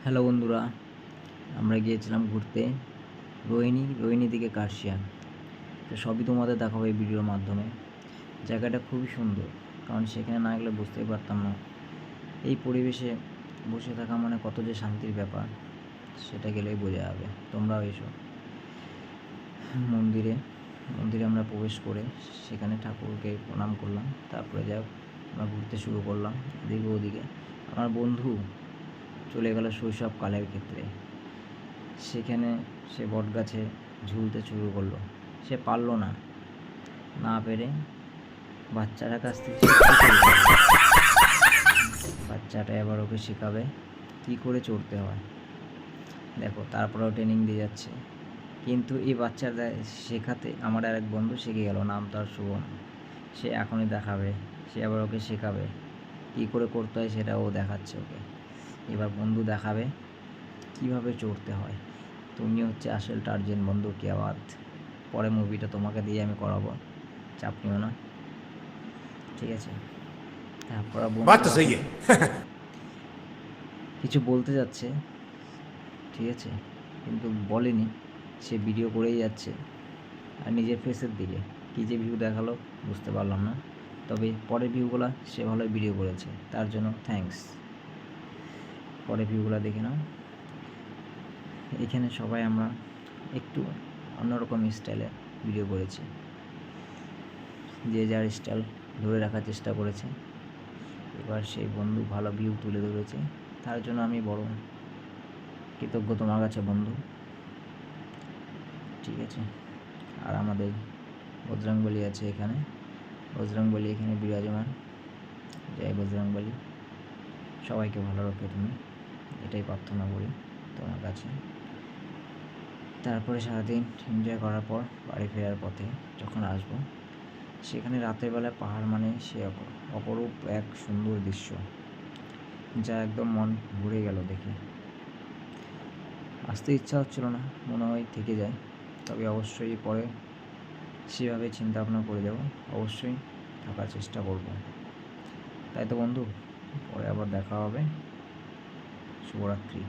Hello বন্ধুরা, আমরা গিয়েছিলাম ঘুরতে রোহিণী থেকে কার্শিয়াং। তো সবই তোমাদের দেখাবো এই ভিডিওর মাধ্যমে। জায়গাটা খুবই সুন্দর, কারণ সেখানে না গেলে বুঝতেই পারতাম না এই পরিবেশে বসে থাকা মানে কত যে শান্তির ব্যাপার, সেটা গেলেই বোঝা যাবে। তোমরাও এসো। মন্দিরে আমরা প্রবেশ করে সেখানে ঠাকুরকে প্রণাম করলাম, তারপরে আমরা ঘুরতে শুরু করলাম এদিকে ওদিকে। আমার বন্ধু চলে গেল শৈশবকালের ক্ষেত্রে। সেখানে সে বটগাছে ঝুলতে শুরু করলো। সে পারল না, না পেরে বাচ্চাটার কাছ থেকে বাচ্চাটা এবার ওকে শেখাবে কী করে চড়তে হয়। দেখো, তারপরেও ট্রেনিং দিয়ে যাচ্ছে, কিন্তু এই বাচ্চাটা শেখাতে আমার আরেক বন্ধু শিখে গেল, নাম তার শুভম। সে এখনই দেখাবে, সে আবার ওকে শেখাবে কী করে করতে হয়, সেটা ও দেখাচ্ছে ওকে। এবার বন্ধু দেখাবে কীভাবে চড়তে হয়। তুমি হচ্ছে আসল টার্জেন বন্ধু, কি আওয়াজ। পরে মুভিটা তোমাকে দিয়ে আমি করাবো, চাপ নিও না, ঠিক আছে? তারপর কিছু বলতে যাচ্ছে, ঠিক আছে, কিন্তু বলেনি। সে ভিডিও করেই যাচ্ছে আর নিজের ফেসের দিকে কী যে ভিউ দেখালো বুঝতে পারলাম না। তবে পরের ভিউগুলো সে ভালোই ভিডিও করেছে, তার জন্য থ্যাঙ্কস। পরের ভিউগুলো দেখে নাও। এখানে সবাই আমরা একটু অন্যরকম স্টাইলে ভিডিও করেছি, যে যার স্টাইল ধরে রাখার চেষ্টা করেছে। এবার সেই বন্ধু ভালো ভিউ তুলে ধরেছে, তার জন্য আমি বড় কৃতজ্ঞ তোমার কাছে বন্ধু, ঠিক আছে? আর আমাদের বজরংবলী আছে এখানে, বজরংবলী এখানে বিরাজমান। জয় বজরংবলী, সবাইকে ভালো রাখো তুমি, এটাই প্রার্থনা করি তোমার কাছে। তারপরে সারাদিন এনজয় করার পর বাড়ি ফেরার পথে যখন আসবো, সেখানে রাতের বেলায় পাহাড় মানে সে অপরূপ এক সুন্দর দৃশ্য, যা একদম মন ভরে গেল দেখে। আসতে ইচ্ছা হচ্ছিল না, মনে হয় থেকে যায়। তবে অবশ্যই পরে সেভাবে চিন্তা ভাবনা করে যাব, অবশ্যই থাকার চেষ্টা করব। তাই তো বন্ধু, পরে আবার দেখা হবে। শুভরাত্রি।